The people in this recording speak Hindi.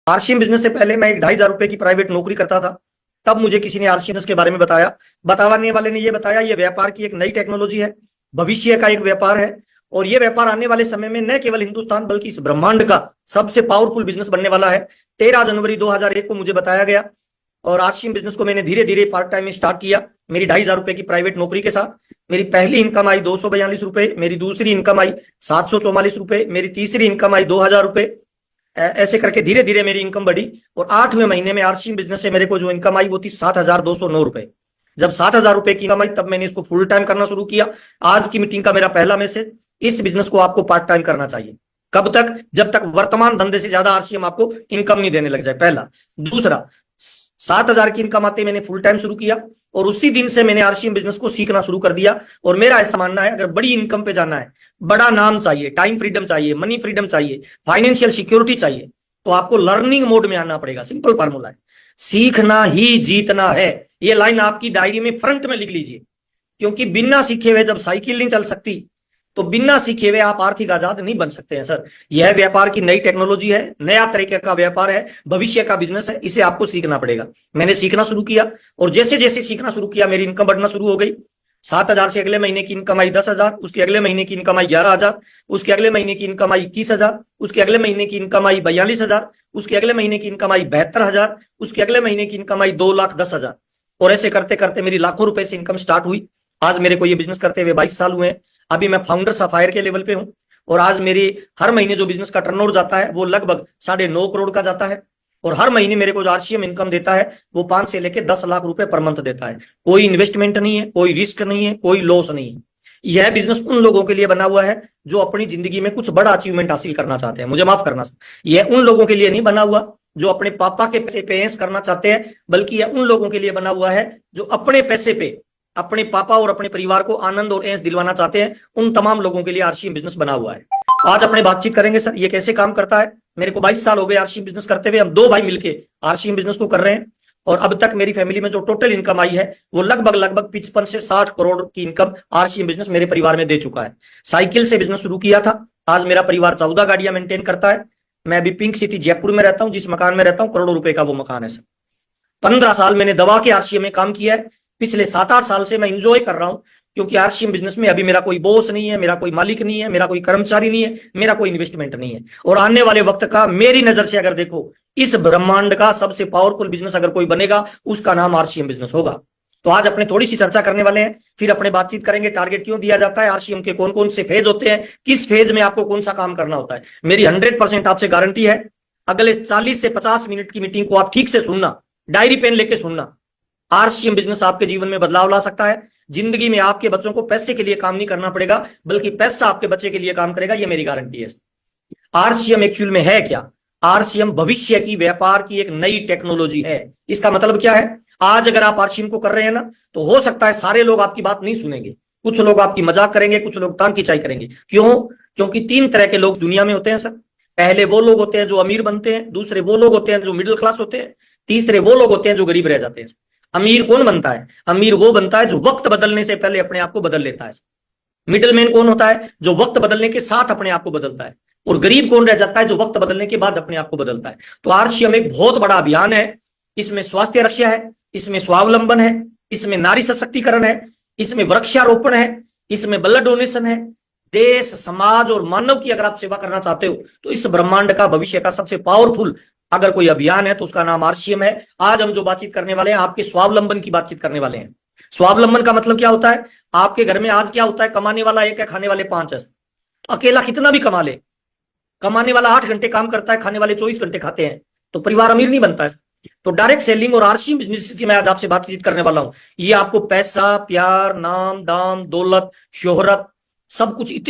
आरसीएम बिजनेस से पहले मैं 2,500 की प्राइवेट नौकरी करता था। तब मुझे किसी ने आरसीएम बिजनेस के बारे में बताया। बताने वाले ने यह बताया ये व्यापार की एक नई टेक्नोलॉजी है, भविष्य का एक व्यापार है, और ये व्यापार आने वाले समय में न केवल हिंदुस्तान बल्कि इस ब्रह्मांड का सबसे पावरफुल बिजनेस बनने वाला है। 13 जनवरी 2001 को मुझे बताया गया और आरसीएम बिजनेस को मैंने धीरे धीरे पार्ट टाइम में स्टार्ट किया। मेरी 2,500 की प्राइवेट नौकरी के साथ मेरी पहली इनकम आई 242 रुपए, मेरी दूसरी इनकम आई 744 रुपए, मेरी तीसरी इनकम आई 2,000 रुपए। ऐसे करके धीरे धीरे मेरी इनकम बढ़ी और 8वें महीने में आरसीएम बिजनेस से मेरे को जो इनकम आई वो थी 7,209 रुपए। जब 7,000 रुपए की इनकम आई तब मैंने इसको फुल टाइम करना शुरू किया। आज की मीटिंग का मेरा पहला मैसेज, इस बिजनेस को आपको पार्ट टाइम करना चाहिए। कब तक? जब तक वर्तमान धंधे से ज्यादा आरसीएम आपको इनकम नहीं देने लग जाए, पहला। दूसरा, 7,000 की इनकम आते मैंने फुल टाइम शुरू किया और उसी दिन से मैंने आरसीएम बिजनेस को सीखना शुरू कर दिया। और मेरा ऐसा मानना है, अगर बड़ी इनकम पे जाना है, बड़ा नाम चाहिए, टाइम फ्रीडम चाहिए, मनी फ्रीडम चाहिए, फाइनेंशियल सिक्योरिटी चाहिए, तो आपको लर्निंग मोड में आना पड़ेगा। सिंपल फार्मूला है, सीखना ही जीतना है। ये लाइन आपकी डायरी में फ्रंट में लिख लीजिए, क्योंकि बिना सीखे हुए जब साइकिल नहीं चल सकती तो बिना सीखे हुए आप आर्थिक आजाद नहीं बन सकते हैं सर। यह व्यापार की नई टेक्नोलॉजी है, नया तरीके का व्यापार है, भविष्य का बिजनेस है, इसे आपको सीखना पड़ेगा। मैंने सीखना शुरू किया और जैसे जैसे सीखना शुरू किया मेरी इनकम बढ़ना शुरू हो गई। 7,000 से अगले महीने की इनकम आई 10,000, उसके अगले महीने की इनकम आई 11,000, उसके अगले महीने की इनकम आई 21,000, उसके अगले महीने की इनकम आई 42,000, उसके अगले महीने की इनकम आई 72,000, उसके अगले महीने की इनकम आई 2,10,000। और ऐसे करते करते मेरी लाखों रुपए से इनकम स्टार्ट हुई। आज मेरे को ये बिजनेस करते हुए 22 साल हुए हैं। अभी मैं फाउंडर सफायर के लेवल पे हूं और आज मेरी हर महीने जो बिजनेस का टर्नओवर जाता है वो लगभग 9.5 करोड़ का जाता है। और हर महीने मेरे को जो आरसीएम इनकम देता है वो 5 से लेकर 10 लाख रुपए पर मंथ देता है। कोई इन्वेस्टमेंट नहीं है, कोई रिस्क नहीं है, कोई लॉस नहीं है। यह बिजनेस उन लोगों के लिए बना हुआ है जो अपनी जिंदगी में कुछ बड़ा अचीवमेंट हासिल करना चाहते हैं। मुझे माफ करना, यह उन लोगों के लिए नहीं बना हुआ जो अपने पापा के पैसे पे ऐश करना चाहते हैं, बल्कि यह उन लोगों के लिए बना हुआ है जो अपने पैसे पे अपने पापा और अपने परिवार को आनंद और ऐश दिलवाना चाहते हैं। उन तमाम लोगों के लिए आरसीएम बिजनेस बना हुआ है। आज अपने बातचीत करेंगे सर ये कैसे काम करता है। मेरे को 22 साल हो गए आरसीएम बिजनेस करते हुए। हम 2 भाई मिलके आरसीएम बिजनेस को कर रहे हैं और अब तक मेरी फैमिली में जो टोटल इनकम आई है वो लगभग 55 से 60 करोड़ की इनकम आरसीएम बिजनेस मेरे परिवार में दे चुका है। साइकिल से बिजनेस शुरू किया था, आज मेरा परिवार 14 गाड़ियां मेंटेन करता है। मैं अभी पिंक सिटी जयपुर में रहता हूं, जिस मकान में रहता हूं करोड़ों रुपए का वो मकान है सर। 15 साल मैंने दवा के आरसीएम में काम किया है। पिछले 7-8 साल से मैं इंजॉय कर रहा हूं, क्योंकि आरसीएम बिजनेस में अभी मेरा कोई बॉस नहीं है, मेरा कोई मालिक नहीं है, मेरा कोई कर्मचारी नहीं है, मेरा कोई इन्वेस्टमेंट नहीं है। और आने वाले वक्त का मेरी नजर से अगर देखो, इस ब्रह्मांड का सबसे पावरफुल बिजनेस अगर कोई बनेगा उसका नाम आरसीएम बिजनेस होगा। तो आज अपने थोड़ी सी चर्चा करने वाले हैं, फिर अपने बातचीत करेंगे। टारगेट क्यों दिया जाता है, आरसीएम के कौन कौन से फेज होते हैं, किस फेज में आपको कौन सा काम करना होता है। मेरी 100% आपसे गारंटी है, अगले 40 से 50 मिनट की मीटिंग को आप ठीक से सुनना, डायरी पेन लेके सुनना। आरसीएम बिजनेस आपके जीवन में बदलाव ला सकता है। जिंदगी में आपके बच्चों को पैसे के लिए काम नहीं करना पड़ेगा, बल्कि पैसा आपके बच्चे के लिए काम करेगा, ये मेरी गारंटी है। आरसीएम एक्चुअल में है क्या? आरसीएम भविष्य की व्यापार की एक नई टेक्नोलॉजी है। इसका मतलब क्या है? आज अगर आप आरसीएम को कर रहे हैं ना, तो हो सकता है सारे लोग आपकी बात नहीं सुनेंगे। कुछ लोग आपकी मजाक करेंगे, कुछ लोग टांग खिंचाई करेंगे। क्यों? क्योंकि 3 तरह के लोग दुनिया में होते हैं सर। पहले वो लोग होते हैं जो अमीर बनते हैं, दूसरे वो लोग होते हैं जो मिडिल क्लास होते हैं, तीसरे वो लोग होते हैं जो गरीब रह जाते हैं। अमीर कौन बनता है? अमीर वो बनता है जो वक्त बदलने से पहले अपने आप को बदल लेता है। मिडिल मैन कौन होता है? जो वक्त बदलने के साथ अपने आप को बदलता है। और गरीब कौन रह जाता है? जो वक्त बदलने के बाद अपने आप को बदलता है। तो आरसीएम एक बहुत बड़ा अभियान है। इसमें स्वास्थ्य रक्षा है, इसमें स्वावलंबन है, इसमें नारी सशक्तिकरण है, इसमें वृक्षारोपण है, इसमें ब्लड डोनेशन है। देश, समाज और मानव की अगर आप सेवा करना चाहते हो तो इस ब्रह्मांड का भविष्य का सबसे पावरफुल अगर कोई अभियान है तो उसका नाम आरसीएम है। आज हम जो बातचीत करने वाले हैं आपके स्वावलंबन की बातचीत करने वाले हैं। स्वावलंबन का मतलब क्या होता है? आपके घर में आज क्या होता है? कमाने वाला 1 है, खाने वाले 5 है। तो अकेला कितना भी कमा ले, कमाने वाला 8 घंटे काम करता है, खाने वाले 24 घंटे खाते हैं, तो परिवार अमीर नहीं बनता है। तो डायरेक्ट सेलिंग और आरसीएम बिजनेस की मैं आज आपसे बातचीत करने वाला हूं। ये आपको पैसा, प्यार, नाम, दाम, दौलत, शोहरत, सब कुछ